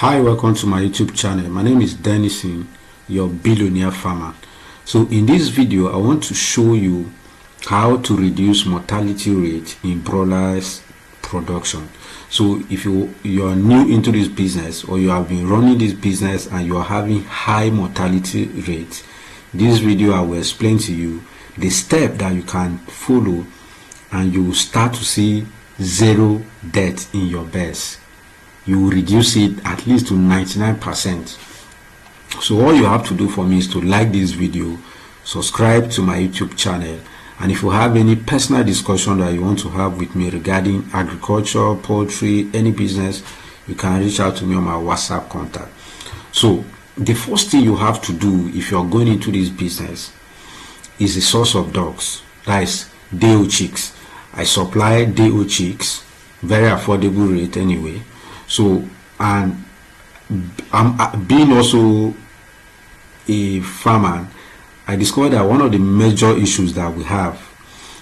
Hi, welcome to my YouTube channel. My name is Denison, your billionaire farmer. So in this video, I want to show you how to reduce mortality rate in broilers production. So if you are new into this business, or you have been running this business and you are having high mortality rate, this video I will explain to you the step that you can follow and you will start to see zero death in your birds. You will reduce it at least to 99%. So all you have to do for me is to like this video, subscribe to my YouTube channel, and if you have any personal discussion that you want to have with me regarding agriculture, poultry, any business, you can reach out to me on my WhatsApp contact. So the first thing you have to do if you're going into this business is the source of dogs. That is day-old chicks. I supply day-old chicks, very affordable rate anyway. So, and I'm being also a farmer, I discovered that one of the major issues that we have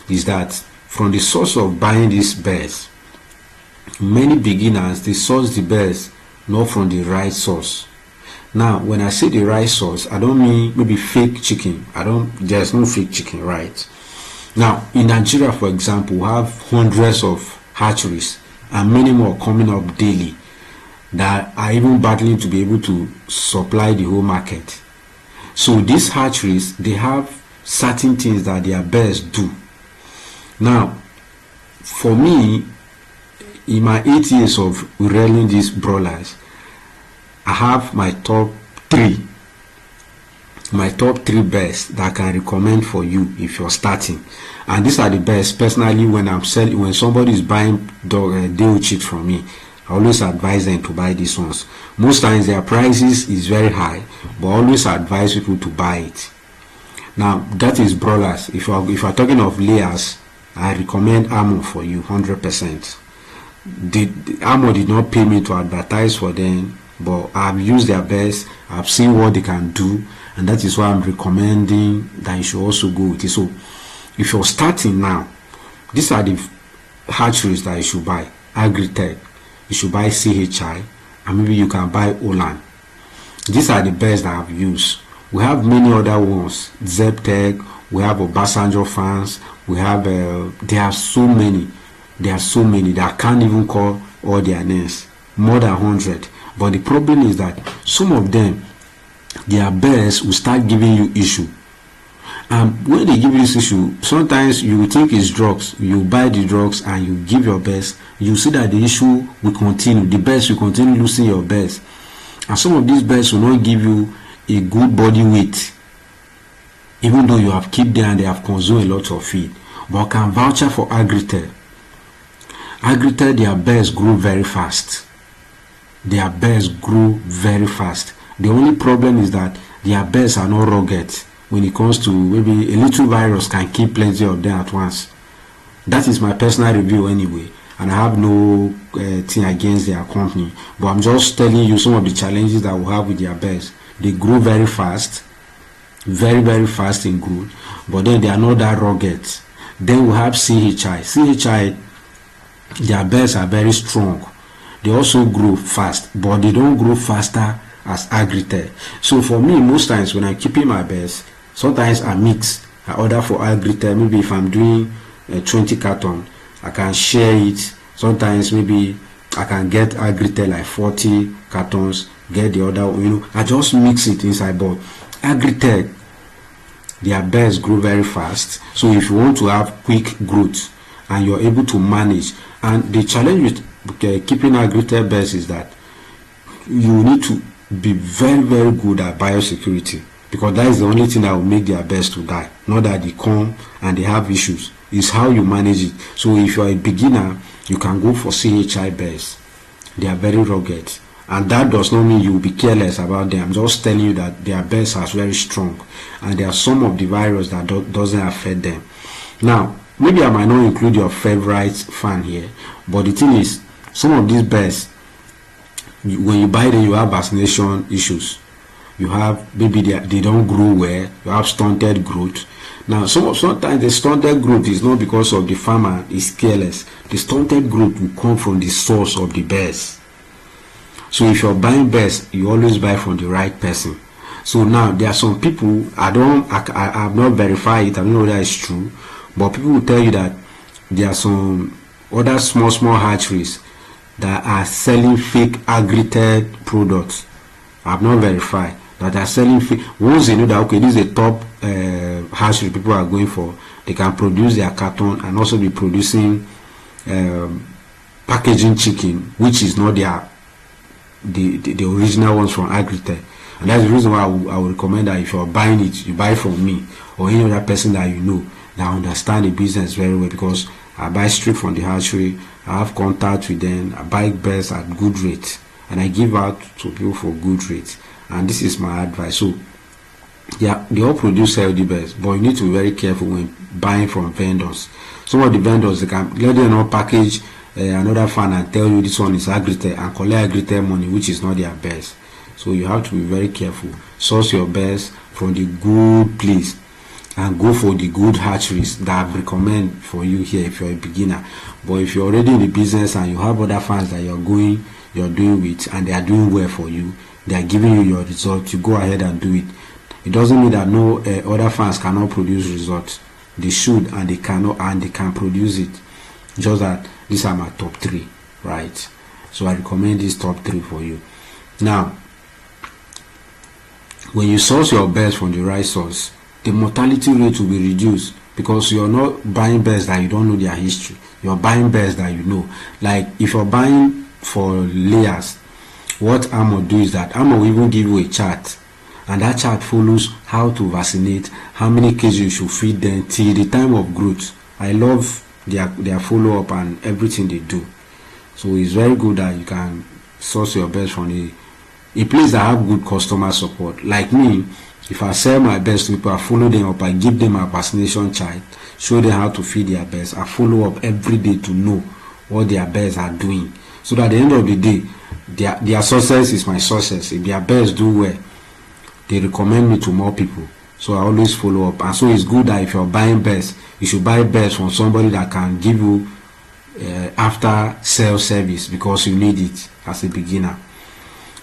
is that from the source of buying these birds, many beginners, they source the birds not from the right source. Now, when I say the right source, I don't mean maybe fake chicken. There's no fake chicken, right? Now, in Nigeria, for example, we have hundreds of hatcheries and many more coming up daily that are even battling to be able to supply the whole market. So these hatcheries, they have certain things that their birds do. Now, for me, in my 8 years of rearing these broilers, I have my top three birds that I can recommend for you if you're starting. And these are the best. Personally, when somebody is buying day-old chicks from me, I always advise them to buy these ones. Most times their prices is very high, but I always advise people to buy it. Now that is broilers. If you are talking of layers, I recommend Armor for you 100%. The Armor did not pay me to advertise for them, but I've used their best. I've seen what they can do, and that is why I'm recommending that you should also go with it. So if you're starting now, these are the hatcheries that you should buy. Agritech, you should buy CHI, and maybe you can buy Olan. These are the best that I've used. We have many other ones, Zeptech, we have Obasanjo fans, we have there are so many that I can't even call all their names, more than 100. But the problem is that some of them, their birds will start giving you issue. And when they give you this issue, sometimes you think it's drugs. You buy the drugs and you give your best. You see that the issue will continue. The birds will continue losing your birds. And some of these birds will not give you a good body weight, even though you have kept them and they have consumed a lot of feed. But I can vouch for Agritech. Agritech, their birds grow very fast. Their birds grow very fast. The only problem is that their birds are not rugged. When it comes to maybe a little virus can kill plenty of them at once. That is my personal review anyway, and I have no thing against their company, but I'm just telling you some of the challenges that we have with their birds. They grow very fast, very fast in growth, but then they are not that rugged. Then we have CHI, their birds are very strong. They also grow fast, but they don't grow faster as Agritech. So for me, most times when I'm keeping my birds, sometimes I mix. I order for Agritech. Maybe if I'm doing 20 carton, I can share it. Sometimes maybe I can get Agritech like 40 cartons, get the other, I just mix it inside. But Agritech, their birds grow very fast. So if you want to have quick growth and you're able to manage, and the challenge with keeping Agritech birds is that you need to be very good at biosecurity, because that is the only thing that will make their birds to die. Not that they come and they have issues, it's how you manage it. So if you are a beginner, you can go for CHI birds. They are very rugged, and that does not mean you will be careless about them. I'm just telling you that their birds are very strong, and there are some of the virus that doesn't affect them. Now maybe I might not include your favorite fan here, but the thing is, some of these birds, when you buy them, you have vaccination issues. You have, maybe they don't grow well. You have stunted growth. Now sometimes the stunted growth is not because of the farmer is careless. The stunted growth will come from the source of the birds. So if you're buying birds, you always buy from the right person. So now there are some people, I have not verified it, I don't know whether it's true, but people will tell you that there are some other small hatcheries that are selling fake aggregated products. I have not verified that are selling fake. Once they know that okay, this is a top hatchery people are going for, they can produce their carton and also be producing packaging chicken, which is not their the original ones from aggregated. And that's the reason why I would recommend that if you're buying it, you buy from me or any other person that you know that understand the business very well, because I buy straight from the hatchery, I have contact with them, I buy birds at good rates, and I give out to people for good rates. And this is my advice. So yeah, they all produce healthy birds, but you need to be very careful when buying from vendors. Some of the vendors, they can let them not package another fan and tell you this one is aggregated and collect aggregated money, which is not their best. So you have to be very careful. Source your best from the good place and go for the good hatcheries that I recommend for you here if you're a beginner. But if you're already in the business and you have other fans that you're doing with and they are doing well for you, they are giving you your results, you go ahead and do it. It doesn't mean that no other fans cannot produce results. They should, and they cannot, and they can produce it. Just that these are my top 3, right? So I recommend these top 3 for you. Now, when you source your birds from the right source, the mortality rate will be reduced, because you're not buying birds that you don't know their history. You're buying birds that you know. Like if you're buying for layers, what Amo will do is that Amo will even give you a chart, and that chart follows how to vaccinate, how many kgs you should feed them till the time of growth. I love their follow-up and everything they do. So it's very good that you can source your birds from a place that have good customer support. Like me, if I sell my birds to people, I follow them up, I give them a vaccination chart, show them how to feed their birds, I follow up every day to know what their birds are doing. So that at the end of the day, their success is my success. If their birds do well, they recommend me to more people. So I always follow up. And so it's good that if you're buying birds, you should buy birds from somebody that can give you after sale service, because you need it as a beginner.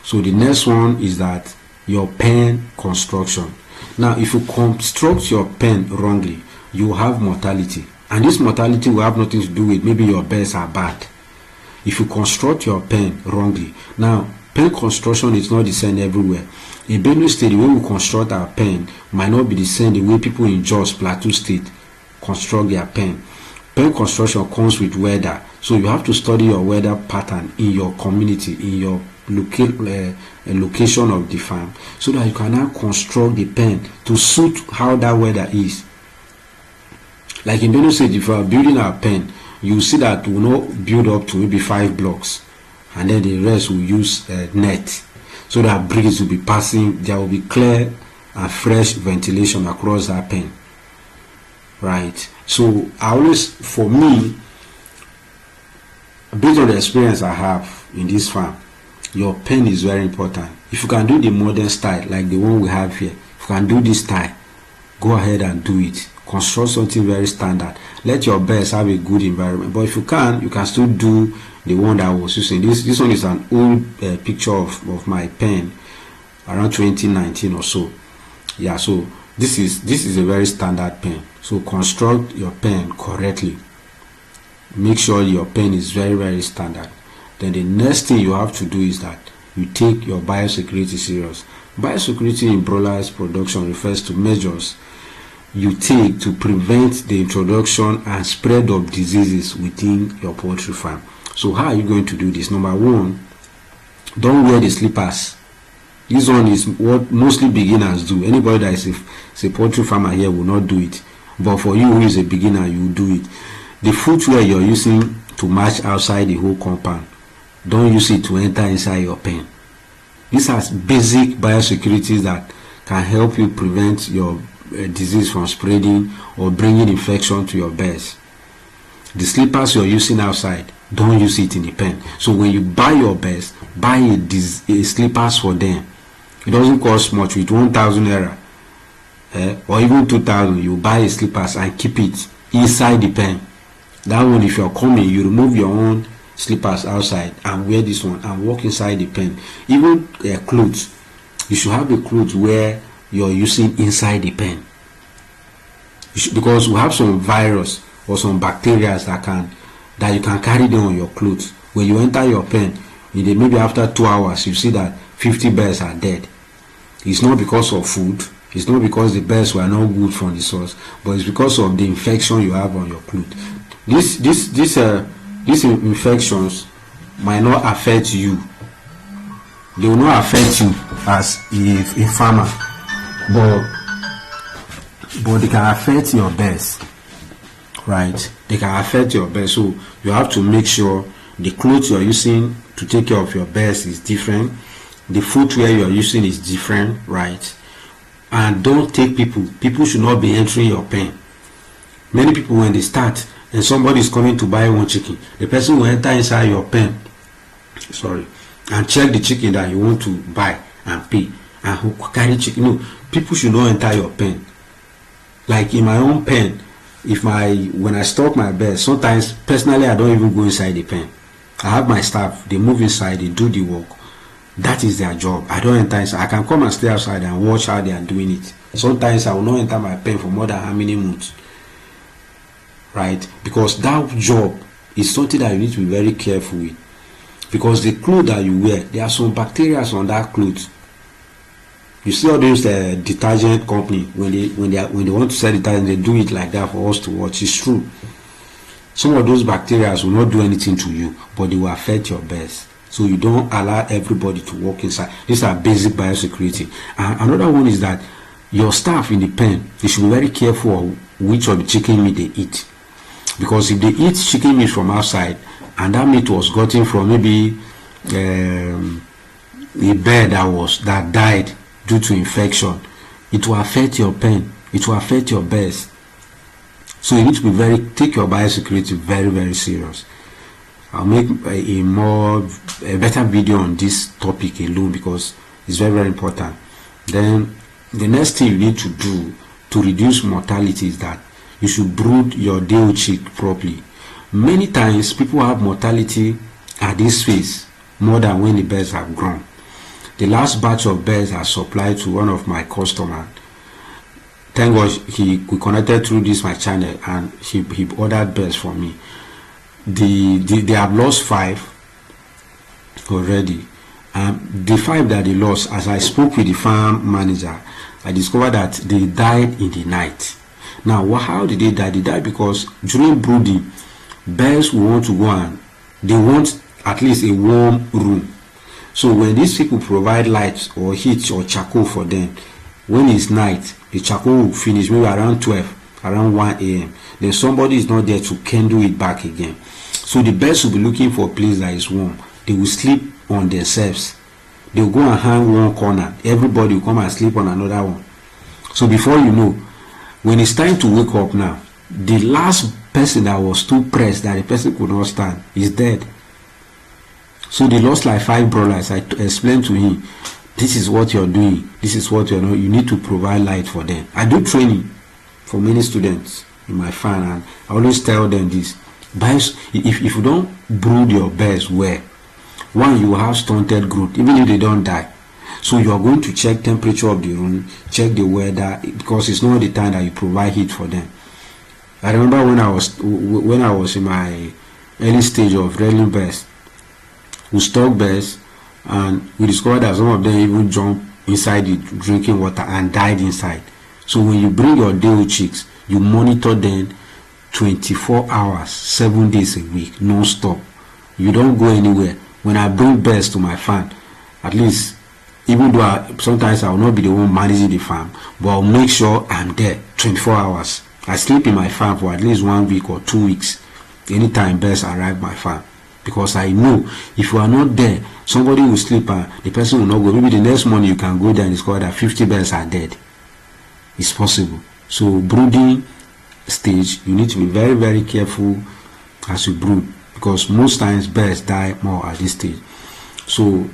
So the next one is that your pen construction. Now if you construct your pen wrongly, you have mortality, and this mortality will have nothing to do with maybe your birds are bad. If you construct your pen wrongly, now pen construction is not the same everywhere. In Benue State, the way we construct our pen might not be the same the way people in Jos, Plateau State construct their pen. Pen construction comes with weather, so you have to study your weather pattern in your community, in your location of the farm, so that you can now construct the pen to suit how that weather is. Like in Benue State, if you are building our pen, you see that we will not build up to maybe 5 blocks, and then the rest will use net, so that breeze will be passing. There will be clear and fresh ventilation across that pen, right? So I always, for me, based on the experience I have in this farm, your pen is very important. If you can do the modern style like the one we have here, if you can do this style, go ahead and do it. Construct something very standard. Let your birds have a good environment. But if you can still do the one that I was using. This one is an old picture of my pen around 2019 or so. Yeah, so this is a very standard pen. So construct your pen correctly. Make sure your pen is very, very standard. Then the next thing you have to do is that you take your biosecurity serious. Biosecurity in broilers production refers to measures you take to prevent the introduction and spread of diseases within your poultry farm. So how are you going to do this? Number one, don't wear the slippers. This one is what mostly beginners do. Anybody that is a poultry farmer here will not do it, but for you who is a beginner, you will do it. The footwear you're using to match outside the whole compound, don't use it to enter inside your pen. These are basic biosecurities that can help you prevent your disease from spreading or bringing infection to your birds. The slippers you're using outside, don't use it in the pen. So when you buy your birds, buy a slippers for them. It doesn't cost much. With 1,000 naira or even 2,000, you buy slippers and keep it inside the pen. That one, if you're coming, you remove your own slippers outside and wear this one and walk inside the pen. Even clothes, you should have the clothes where you're using inside the pen, because we have some virus or some bacteria that you can carry them on your clothes. When you enter your pen, maybe after 2 hours you see that 50 birds are dead. It's not because of food, it's not because the birds were not good from the source, but it's because of the infection you have on your clothes. These infections might not affect you. They will not affect you as a farmer, but they can affect your birds, right? They can affect your birds. So you have to make sure the clothes you're using to take care of your birds is different, the footwear you're using is different, right? And don't take people should not be entering your pen. Many people, when they start and somebody is coming to buy one chicken, the person will enter inside your pen, and check the chicken that you want to buy and pay, and who carry chicken. No, people should not enter your pen. Like in my own pen, when I stock my birds, sometimes personally I don't even go inside the pen. I have my staff, they move inside, they do the work. That is their job. I don't enter inside. I can come and stay outside and watch how they are doing it. Sometimes I will not enter my pen for more than how many months, right? Because that job is something that you need to be very careful with, because the clothes that you wear, there are some bacteria on that clothes. You see all those detergent company, when they want to sell detergent, they do it like that for us to watch. It's true. Some of those bacteria will not do anything to you, but they will affect your birds. So you don't allow everybody to walk inside. These are basic biosecurity. And another one is that your staff in the pen, they should be very careful of which of the chicken meat they eat. Because if they eat chicken meat from outside, and that meat was gotten from maybe a bird that died due to infection, it will affect your pen, it will affect your birds. So you need to take your biosecurity very, very serious. I'll make a better video on this topic alone, because it's very, very important. Then the next thing you need to do to reduce mortality is that you should brood your day-old chick properly. Many times people have mortality at this phase more than when the birds have grown. The last batch of birds I supplied to one of my customers, thank God we connected through my channel, and he ordered birds for me. They have lost 5 already. The 5 that they lost, as I spoke with the farm manager, I discovered that they died in the night. Now, how did they die? They died because during brooding, birds will want to go and they want at least a warm room. So when these people provide light or heat or charcoal for them, when it's night, the charcoal will finish maybe around 12, around 1 a.m. Then somebody is not there to kindle it back again. So the birds will be looking for a place that is warm. They will sleep on themselves. They will go and hang one corner. Everybody will come and sleep on another one. So before you know, when it's time to wake up now, the last person that was too pressed that the person could not stand is dead. So they lost like 5 broilers. I explained to him, this is what you're doing. This is what you're doing. You need to provide light for them. I do training for many students in my farm, and I always tell them this. If you don't brood your birds well, one, you will have stunted growth, even if they don't die. So you are going to check temperature of the room, check the weather, because it's not the time that you provide heat for them. I remember when I was in my early stage of rearing birds, we stock birds, and we discovered that some of them even jumped inside the drinking water and died inside. So when you bring your day-old chicks, you monitor them 24 hours, 7 days a week, non-stop. You don't go anywhere. When I bring birds to my farm, at least, even though sometimes I will not be the one managing the farm, but I'll make sure I'm there 24 hours. I sleep in my farm for at least 1 week or 2 weeks anytime birds arrive my farm, because I know if you are not there, somebody will sleep and the person will not go. Maybe the next morning you can go there and discover that 50 birds are dead. It's possible. So brooding stage, you need to be very, very careful as you brood, because most times birds die more at this stage. So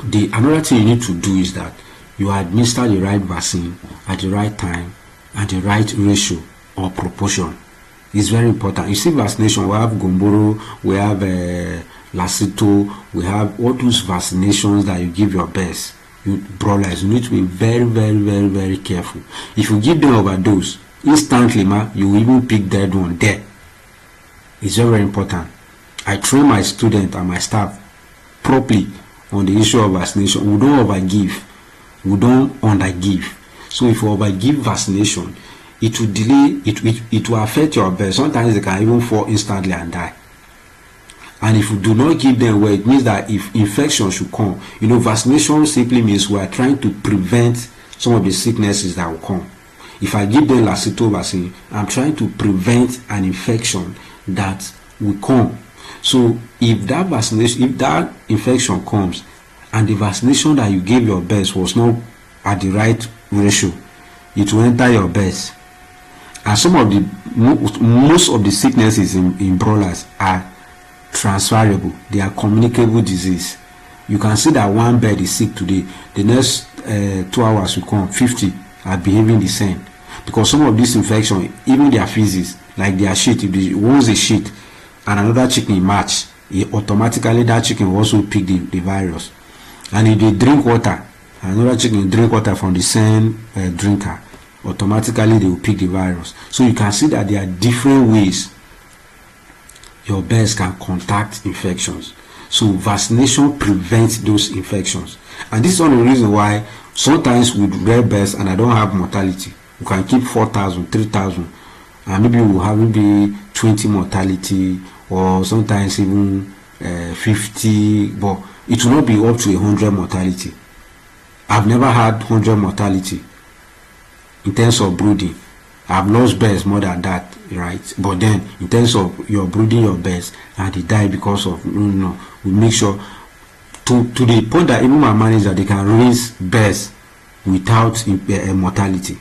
another thing you need to do is that you administer the right vaccine at the right time and the right ratio or proportion. It's very important. You see, vaccination, we have Gomboro, we have Lassito, we have all those vaccinations that you give your birds. Broilers, you need to be very, very, very, very careful. If you give them overdose, instantly, you will even pick dead one there. It's very, very important. I train my students and my staff properly on the issue of vaccination. We don't overgive. We don't undergive. So if you overgive vaccination, it will delay, it will affect your birds. Sometimes they can even fall instantly and die. And if you do not give them well, it means that if infection should come, vaccination simply means we are trying to prevent some of the sicknesses that will come. If I give them Lassito vaccine, I'm trying to prevent an infection that will come. So if that vaccination, if that infection comes and the vaccination that you gave your birds was not at the right ratio, it will enter your birds. And some of the most of the sicknesses in broilers are transferable. They are communicable disease. You can see that one bird is sick today, the next 2 hours will come 50 are behaving the same, because some of this infection, even their feces, like their shit, if they once they shit and another chicken match, automatically that chicken will also pick the virus. And if they drink water, another chicken drink water from the same drinker, automatically they will pick the virus. So you can see that there are different ways your birds can contact infections. So vaccination prevents those infections. And this is one of the reasons why sometimes with rare birds, and I don't have mortality, you can keep 4,000, 3,000, and maybe we'll have maybe 20 mortality, or sometimes even 50, but it will not be up to 100 mortality. I've never had 100 mortality in terms of brooding. I've lost birds more than that, right? But then in terms of your brooding your birds and they die because of we make sure to the point that even my manager, they can raise birds without mortality.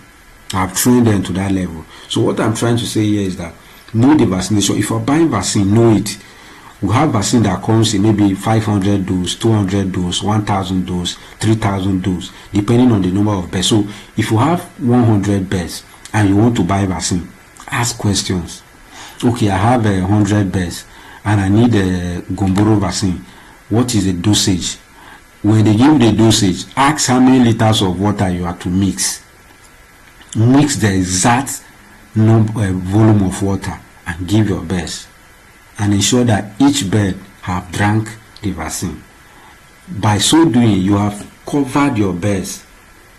I've trained them to that level. So what I'm trying to say here is that know the vaccination. If you're buying vaccine, know it. We have vaccine that comes in maybe 500 dose, 200 dose, 1,000 dose, 3,000 dose, depending on the number of birds. So if you have 100 birds and you want to buy vaccine, ask questions. Okay, I have 100 birds and I need a Gomboro vaccine. What is the dosage? When they give the dosage, ask how many liters of water you have to mix. Mix the exact volume of water and give your birds, and ensure that each bird have drank the vaccine. By so doing, you have covered your birds.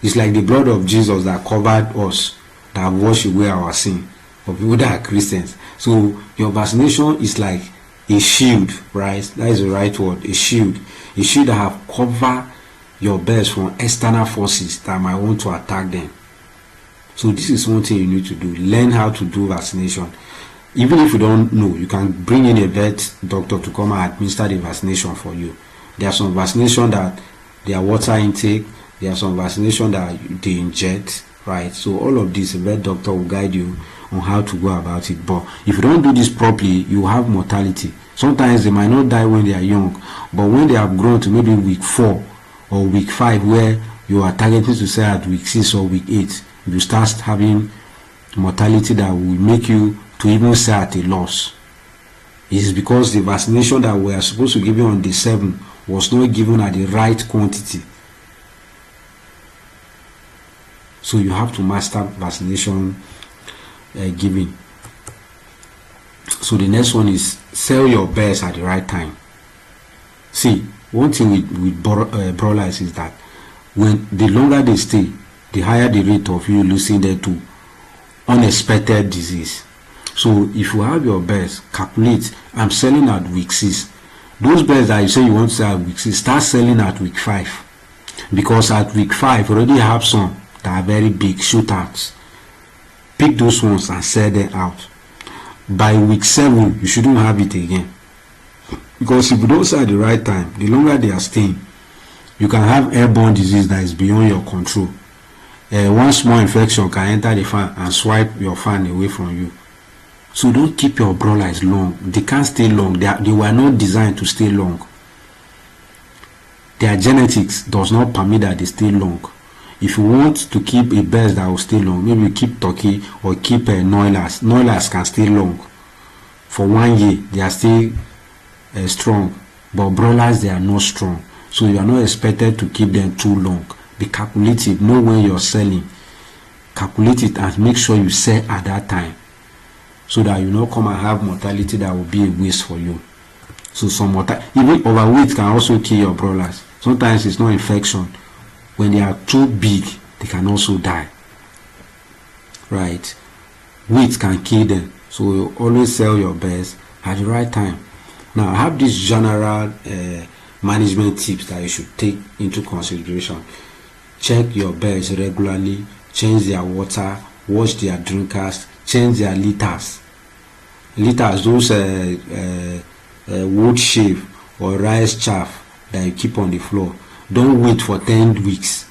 It's like the blood of Jesus that covered us, that washed away our sin, for people that are Christians. So your vaccination is like a shield, right? That is the right word, a shield. A shield that have covered your birds from external forces that might want to attack them. So this is one thing you need to do. Learn how to do vaccination. Even if you don't know, you can bring in a vet doctor to come and administer the vaccination for you. There are some vaccination that they are water intake. There are some vaccination that they inject, right? So all of this, a vet doctor will guide you on how to go about it. But if you don't do this properly, you have mortality. Sometimes they might not die when they are young, but when they have grown to maybe week 4 or week 5, where you are targeting to say at week 6 or week 8, you start having mortality that will make you to even say at a loss. It is because the vaccination that we are supposed to give you on day 7 was not given at the right quantity. So you have to master vaccination giving. So the next one is sell your birds at the right time. See, one thing with broilers is that when the longer they stay, the higher the rate of you losing them to unexpected disease. So if you have your birds, calculate, I'm selling at week 6. Those birds that you say you want to sell at week 6, start selling at week 5. Because at week 5, you already have some that are very big shootouts. Pick those ones and sell them out. By week 7, you shouldn't have it again. Because if you don't sell at the right time, the longer they are staying, you can have airborne disease that is beyond your control. One small infection can enter the fan and swipe your fan away from you. So don't keep your broilers long. They can't stay long. They were not designed to stay long. Their genetics does not permit that they stay long. If you want to keep a bird that will stay long, maybe you keep turkey or keep noilers. Noilers can stay long for 1 year. They are still strong, but broilers, they are not strong. So you are not expected to keep them too long. Be calculative. Know when you're selling. Calculate it and make sure you sell at that time, so that you not come and have mortality that will be a waste for you. So even overweight can also kill your broilers. Sometimes it's not infection. When they are too big, they can also die. Right? Weight can kill them. So you always sell your birds at the right time. Now I have these general management tips that you should take into consideration. Check your birds regularly, change their water, wash their drinkers, change their litters. Litters, those wood shave or rice chaff that you keep on the floor. Don't wait for 10 weeks.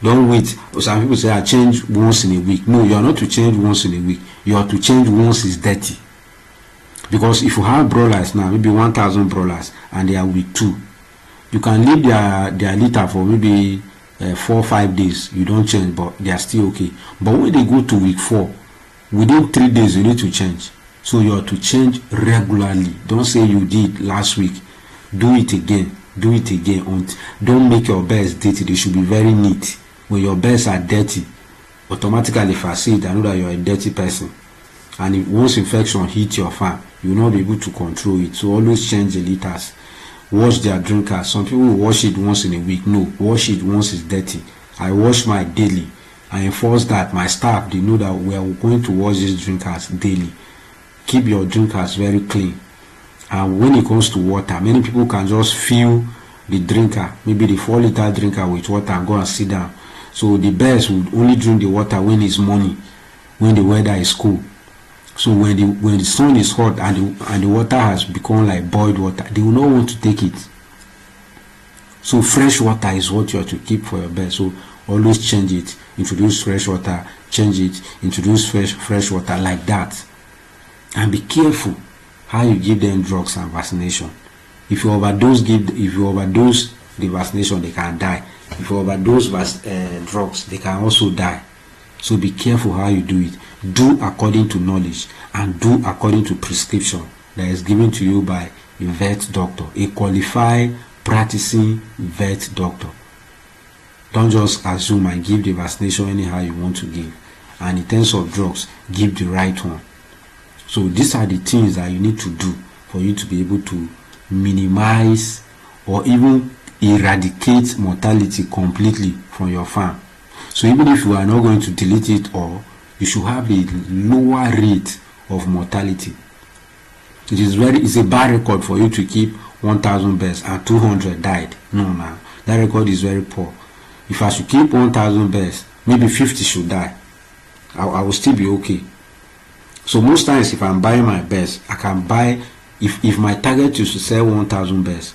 Don't wait. Some people say I change once in a week. No, you are not to change once in a week. You are to change once it's dirty. Because if you have broilers now, maybe 1,000 broilers, and they are week 2, you can leave their litter for maybe 4 or 5 days. You don't change, but they are still okay. But when they go to week 4, within 3 days you need to change. So you are to change regularly. Don't say you did last week. Do it again. Do it again. Don't make your birds dirty. They should be very neat. When your birds are dirty, automatically if I see it, I know that you're a dirty person. And if once infection hits your farm, you will not be able to control it. So always change the litters. Wash their drinkers. Some people will wash it once in a week. No, wash it once it's dirty. I wash my daily. I enforce that my staff, they know that we are going to wash these drinkers daily. Keep your drinkers very clean. And when it comes to water, many people can just fill the drinker, maybe the 4-liter drinker with water, and go and sit down. So the birds would only drink the water when it's morning, when the weather is cool. So when the sun is hot and the water has become like boiled water, they will not want to take it. So fresh water is what you have to keep for your birds. So always change it. Introduce fresh water, change it, introduce fresh water, like that. And be careful how you give them drugs and vaccination. If you overdose the vaccination, they can die. If you overdose drugs, they can also die. So be careful how you do it. Do according to knowledge and do according to prescription that is given to you by a vet doctor, a qualified practicing vet doctor. Don't just assume and give the vaccination anyhow you want to give. And in terms of drugs, give the right one. So these are the things that you need to do for you to be able to minimize or even eradicate mortality completely from your farm. So even if you are not going to delete it all, you should have a lower rate of mortality. It's a bad record for you to keep 1,000 birds and 200 died. No, that record is very poor. If I should keep 1,000 birds, maybe 50 should die. I will still be okay. So most times if I'm buying my birds, I can buy, if my target is to sell 1,000 birds,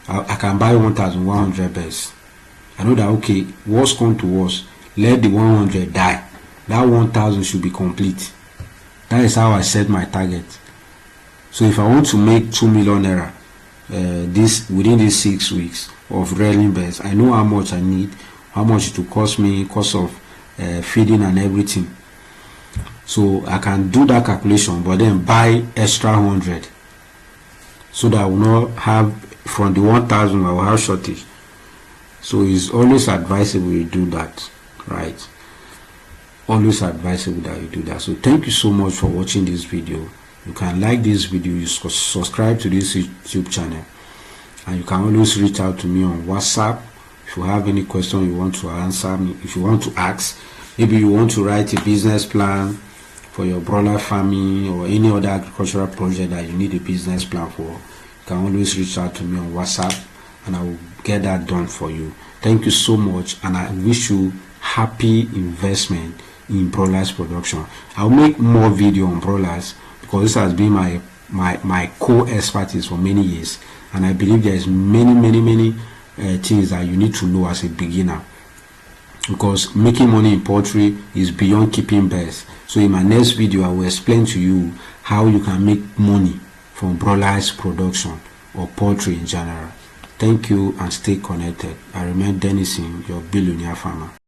I can buy 1,100 birds. I know that, okay, worst come to worst, let the 100 die. That 1,000 should be complete. That is how I set my target. So if I want to make 2 million naira within these 6 weeks of rearing birds, I know how much I need, how much it will cost me, cost of feeding and everything. So I can do that calculation, but then buy extra 100, so that I will not have, from the 1,000 I will have shortage. So it's always advisable you do that, right? Always advisable that you do that. So thank you so much for watching this video. You can like this video, you subscribe to this YouTube channel, and you can always reach out to me on WhatsApp if you have any question you want to answer me, if you want to ask. Maybe you want to write a business plan for your broiler farming or any other agricultural project that you need a business plan for. You can always reach out to me on WhatsApp and I will get that done for you. Thank you so much, and I wish you happy investment in broilers production. I'll make more video on broilers because this has been my core expertise for many years, and I believe there is many things that you need to know as a beginner, because making money in poultry is beyond keeping birds. So in my next video, I will explain to you how you can make money from broilers production or poultry in general. Thank you and stay connected. I remain Denison, your billionaire farmer.